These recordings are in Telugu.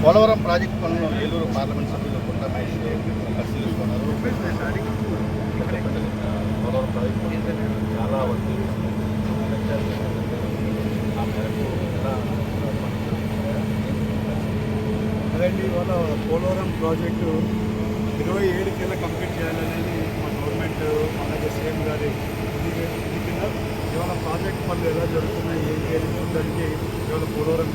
పోలవరం ప్రాజెక్టు పనులను ఏలూరు పార్లమెంట్ సభ్యులు కొండ మహేష్ పరిశీలిస్తున్నారు. పోలవరం ప్రాజెక్టు చాలా వరకు ఆ మేరకు అదండి. ఇవాళ పోలవరం ప్రాజెక్టు 27 కింద కంప్లీట్ చేయాలనేది మా గవర్నమెంట్ అలాగే సీఎం గారి కింద ఇవాళ ప్రాజెక్ట్ పనులు ఎలా జరుగుతున్నాయి ఏం చేయడానికి ఇవాళ పోలవరం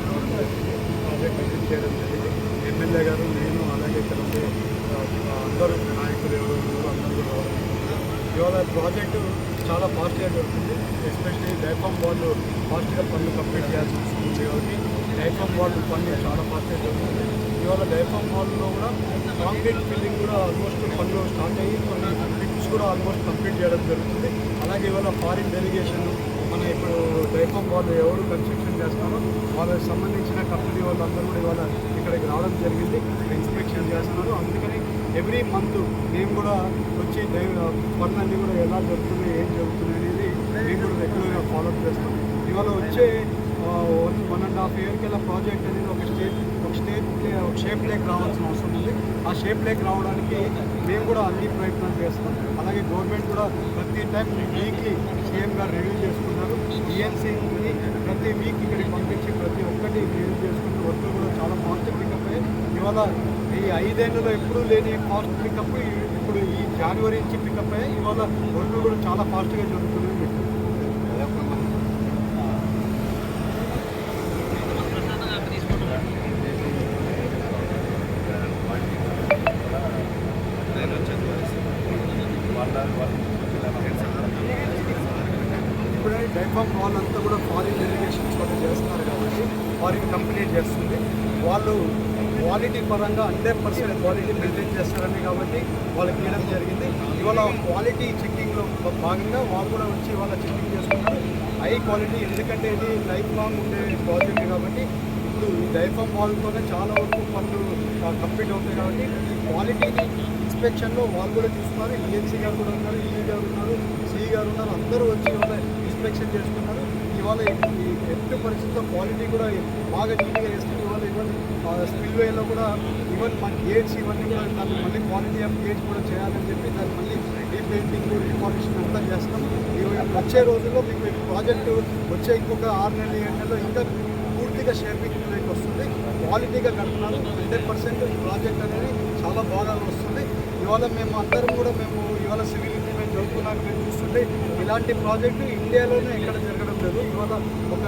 ప్రాజెక్ట్ విజిట్ చేయడం జరిగింది. ఎమ్మెల్యే గారు, నేను, అలాగే ఇక్కడ ఉండే అందరూ నాయకులు ఎవరు అందరూ రావడం. ఇవాళ ప్రాజెక్టు చాలా ఫాస్ట్గా జరుగుతుంది. ఎస్పెషల్లీ డైఫామ్ వాళ్ళు ఫాస్ట్గా పనులు కంప్లీట్ చేయాల్సి వస్తుంది కాబట్టి డైఫామ్ వాళ్ళు పనులు చాలా ఫాస్ట్గా జరుగుతుంది. ఇవాళ డైఫామ్ వాల్లో కూడా కాంక్రీట్ ఫిల్లింగ్ కూడా ఆల్మోస్ట్ పనులు స్టార్ట్ అయ్యి కొన్ని పిక్స్ కూడా ఆల్మోస్ట్ కంప్లీట్ చేయడం జరుగుతుంది. అలాగే ఇవాళ ఫారిన్ డెలిగేషన్ మన ఇప్పుడు డైఫామ్ వాళ్ళు ఎవరు కన్స్ట్రక్షన్ చేస్తున్నారో వాళ్ళకి సంబంధించిన కంపెనీ వాళ్ళందరూ కూడా ఇవాళ ఇక్కడికి రావడం జరిగింది. ఇన్స్పెక్షన్ చేస్తున్నారు. అందుకని ఎవ్రీ మంత్ మేము కూడా వచ్చి పనులన్నీ కూడా ఎలా జరుగుతున్నాయి ఏం జరుగుతున్నాయి అనేది మేము కూడా రెగ్యులర్గా ఫాలోఅప్ చేస్తాం. ఇవాళ వచ్చే 1.5 year కల్లా ప్రాజెక్ట్ అనేది ఒక షేప్ లేక్ రావాల్సిన అవసరం ఉంది. ఆ షేప్ లేక్ రావడానికి మేము కూడా అన్ని ప్రయత్నాలు చేస్తాం. అలాగే గవర్నమెంట్ కూడా ప్రతి టైం వీక్లీ సీఎం గారు రివ్యూ చేసుకుంటారు. ఈఎన్సీని ప్రతి వీక్ ఇక్కడికి పంపించి ప్రతి ఒక్కటి రివ్యూ చేసుకుంటూ వర్కులు కూడా చాలా ఫాస్ట్ పికప్ అయ్యాయి. ఇవాళ ఈ 5 ఏళ్లలో ఎప్పుడూ లేని ఫాస్ట్ పికప్ ఇప్పుడు ఈ జనవరి నుంచి పికప్ అయ్యాయి. ఇవాళ వర్కులు కూడా చాలా ఫాస్ట్గా జరుగుతున్నాయి. ఇప్పుడే డైఫామ్ వాళ్ళంతా కూడా ఫారిన్ డెలిగేషన్స్ వాళ్ళు చేస్తున్నారు కాబట్టి ఫారిన్ కంపెనీ చేస్తుంది. వాళ్ళు క్వాలిటీ పరంగా 100% క్వాలిటీ మెయింటైన్ చేస్తారని కాబట్టి వాళ్ళకి ఇవ్వడం జరిగింది. ఇవాళ క్వాలిటీ చెక్కింగ్లో భాగంగా వాళ్ళు కూడా వచ్చి వాళ్ళ చెక్కింగ్ చేసుకున్నారు. హై క్వాలిటీ, ఎందుకంటే ఇది లైఫ్ లాంగ్ ఉండే ప్రాజెక్ట్ కాబట్టి ఇప్పుడు ఈ డైఫామ్ వాళ్ళతోనే చాలా వరకు పనులు కంప్లీట్ అవుతాయి కాబట్టి ఈ క్వాలిటీని ఇన్స్పెక్షన్లో వాళ్ళు కూడా చూస్తున్నారు. ఈఎన్సీ గారు కూడా ఉన్నారు, ఈఈ గారు ఉన్నారు, సిఈ గారు ఉన్నారు. అందరూ వచ్చి ఇవాళ ఇన్స్పెక్షన్ చేసుకున్నారు. ఇవాళ ఈ ఎట్టి పరిస్థితుల్లో క్వాలిటీ కూడా బాగా నీట్గా వేస్తుంది. ఇవాళ స్పిల్వేలో కూడా ఈవెన్ మన గేట్స్ ఇవన్నీ కూడా దాన్ని మళ్ళీ క్వాలిటీ ఆఫ్ గేట్స్ కూడా చేయాలని చెప్పి దాన్ని మళ్ళీ రీపెయింటింగ్, రీపాలిషింగ్ అంతా చేస్తాం. వచ్చే రోజుల్లో మీకు ప్రాజెక్టు వచ్చే ఇంకొక 6 నెలలు 7 నెలలు ఇంకా పూర్తిగా షేపింగ్ వస్తుంది. క్వాలిటీగా కడుతున్నారు. 100% ప్రాజెక్ట్ అనేది చాలా బాగా వస్తుంది. ఇవాళ మేము అందరం కూడా ఇవాళ సివిల్ ఇంజనీరింగ్ జరుగుతున్నాక మేము చూస్తుంటే ఇలాంటి ప్రాజెక్టు ఇండియాలోనే ఎక్కడ జరగడం లేదు. ఇవాళ ఒక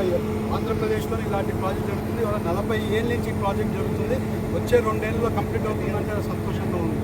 ఆంధ్రప్రదేశ్లో ఇలాంటి ప్రాజెక్ట్ జరుగుతుంది. ఇవాళ 40 ఏళ్ళ నుంచి ప్రాజెక్ట్ జరుగుతుంది. వచ్చే 2 ఏళ్ళలో కంప్లీట్ అవుతుందంటే సంతోషంగా ఉంది.